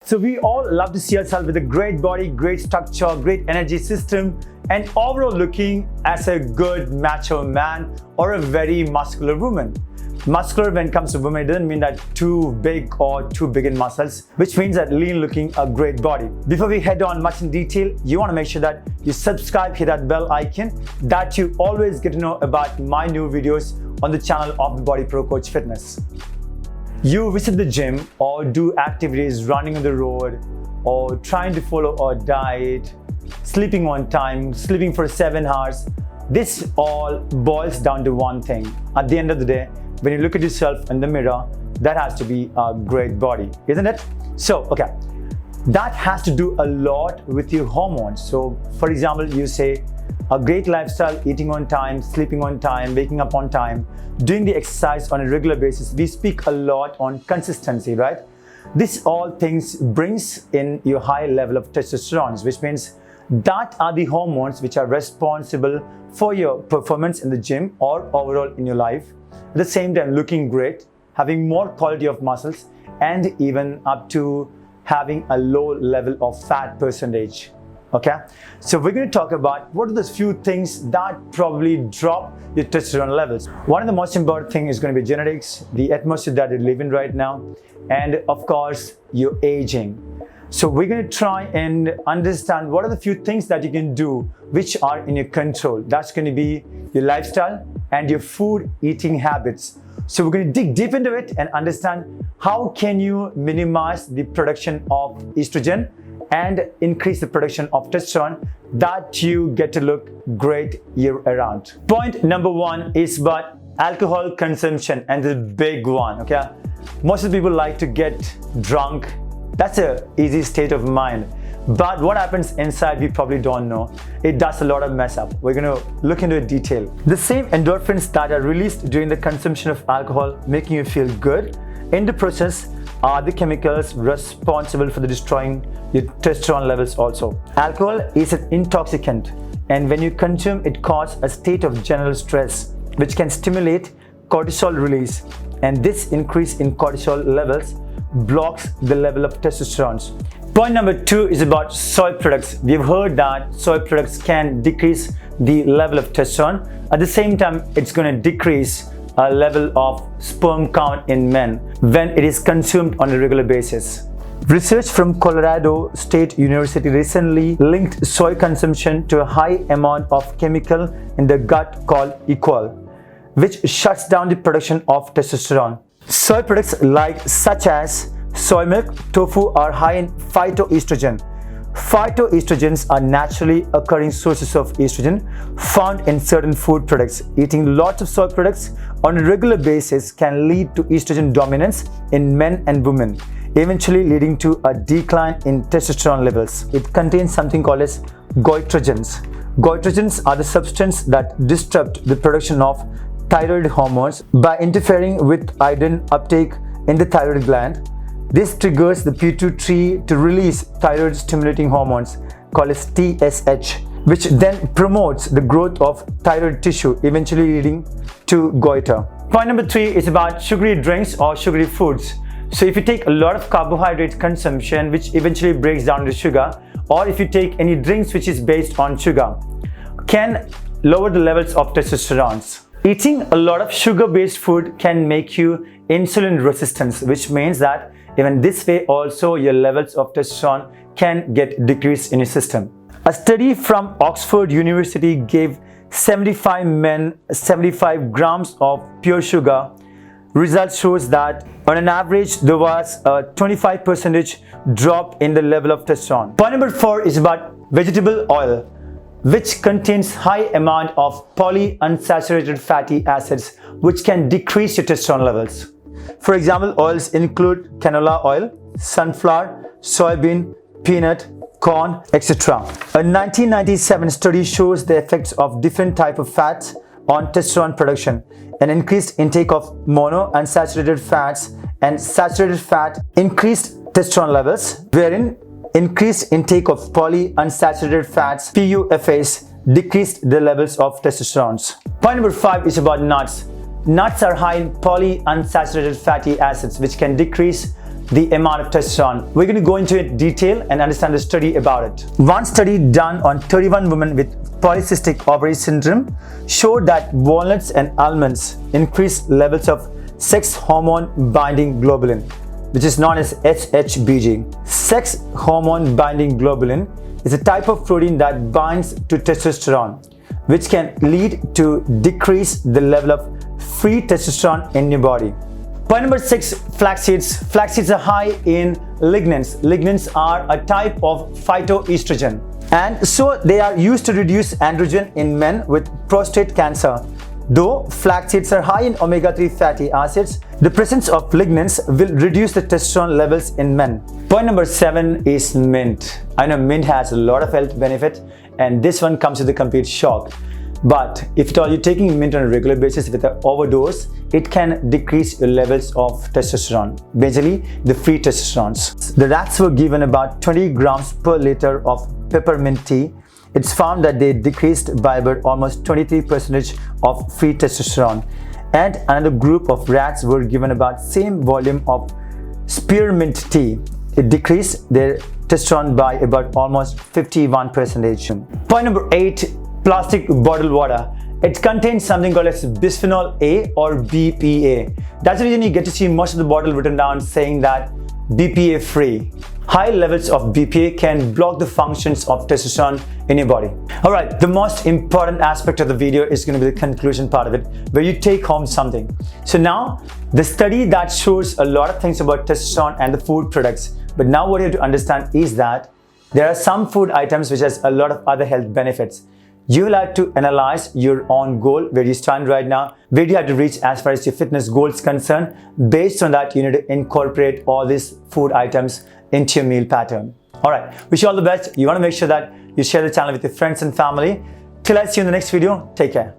So we all love to see ourselves with a great body, great structure, great energy system, and overall looking as a good macho man or a very muscular woman. Muscular when it comes to women, it doesn't mean that too big or too big in muscles, which means that lean looking a great body. Before we head on much in detail, you want to make sure that you subscribe, hit that bell icon, that you always get to know about my new videos on the channel of BodyProCoach Fitness. You visit the gym or do activities running on the road or trying to follow a diet, sleeping on time, sleeping for 7 hours. This all boils down to one thing. At the end of the day, when you look at yourself in the mirror, that has to be a great body, isn't it? So, okay, that has to do a lot with your hormones. So, for example, you say a great lifestyle, eating on time, sleeping on time, waking up on time, doing the exercise on a regular basis. We speak a lot on consistency, right? This all things brings in your high level of testosterone, which means that are the hormones which are responsible for your performance in the gym or overall in your life. At the same time, looking great, having more quality of muscles, and even up to having a low level of fat percentage. Okay, so we're going to talk about what are those few things that probably drop your testosterone levels. One of the most important things is going to be genetics, the atmosphere that you live in right now, and of course, your aging. So we're going to try and understand what are the few things that you can do which are in your control. That's going to be your lifestyle and your food eating habits. So we're going to dig deep into it and understand how can you minimize the production of estrogen and increase the production of testosterone that you get to look great year around. Point number 1 is about alcohol consumption, and the big one, okay? Most of the people like to get drunk. That's an easy state of mind. But what happens inside, we probably don't know. It does a lot of mess up. We're going to look into it in detail. The same endorphins that are released during the consumption of alcohol, making you feel good, in the process are the chemicals responsible for the destroying your testosterone levels also. Alcohol is an intoxicant, and when you consume, it causes a state of general stress, which can stimulate cortisol release. And this increase in cortisol levels blocks the level of testosterone. Point number 2 is about soy products. We've heard that soy products can decrease the level of testosterone. At the same time, it's going to decrease a level of sperm count in men when it is consumed on a regular basis. Research from Colorado State University recently linked soy consumption to a high amount of chemical in the gut called equal, which shuts down the production of testosterone. Soy products such as soy milk, tofu are high in phytoestrogen. Phytoestrogens are naturally occurring sources of estrogen found in certain food products. Eating lots of soy products on a regular basis can lead to estrogen dominance in men and women, eventually leading to a decline in testosterone levels. It contains something called as goitrogens. Goitrogens are the substance that disrupt the production of thyroid hormones by interfering with iodine uptake in the thyroid gland. This triggers the pituitary to release thyroid stimulating hormones called as TSH, which then promotes the growth of thyroid tissue, eventually leading to goiter. Point number 3 is about sugary drinks or sugary foods. So if you take a lot of carbohydrate consumption, which eventually breaks down to sugar, or if you take any drinks which is based on sugar, can lower the levels of testosterone. Eating a lot of sugar-based food can make you insulin resistant, which means that even this way also your levels of testosterone can get decreased in your system. A study from Oxford University gave 75 men 75 grams of pure sugar. Results shows that on an average there was a 25% drop in the level of testosterone. Point number 4 is about vegetable oil, which contains high amount of polyunsaturated fatty acids, which can decrease your testosterone levels. For example, oils include canola oil, sunflower, soybean, peanut, corn, etc. A 1997 study shows the effects of different types of fats on testosterone production. An increased intake of monounsaturated fats and saturated fat increased testosterone levels, wherein increased intake of polyunsaturated fats, PUFAs, decreased the levels of testosterone. Point number 5 is about nuts. Nuts are high in polyunsaturated fatty acids, which can decrease the amount of testosterone. We're going to go into it detail and understand the study about it. One study done on 31 women with polycystic ovary syndrome showed that walnuts and almonds increase levels of sex hormone binding globulin, which is known as SHBG. Sex hormone binding globulin is a type of protein that binds to testosterone, which can lead to decrease the level of free testosterone in your body. Point number 6, flax seeds. Flax seeds are high in lignans. Lignans are a type of phytoestrogen, and so they are used to reduce androgen in men with prostate cancer. Though flax seeds are high in omega-3 fatty acids, the presence of lignans will reduce the testosterone levels in men. Point number 7 is mint. I know mint has a lot of health benefit, and this one comes with a complete shock. But if at all you're taking mint on a regular basis with an overdose, it can decrease your levels of testosterone, basically the free testosterone. The rats were given about 20 grams per liter of peppermint tea. It's found that they decreased by about almost 23% of free testosterone. And another group of rats were given about same volume of spearmint tea. It decreased their testosterone by about almost 51%. Point number 8, plastic bottled water. It contains something called as bisphenol A or BPA. That's the reason you get to see most of the bottle written down saying that BPA free. High levels of BPA can block the functions of testosterone in your body. Alright, the most important aspect of the video is going to be the conclusion part of it, where you take home something. So now, the study that shows a lot of things about testosterone and the food products, but now what you have to understand is that there are some food items which has a lot of other health benefits. You will have to analyze your own goal, where you stand right now, where you have to reach as far as your fitness goal is concerned. Based on that, you need to incorporate all these food items into your meal pattern. Alright, wish you all the best. You want to make sure that you share the channel with your friends and family. Till I see you in the next video, take care.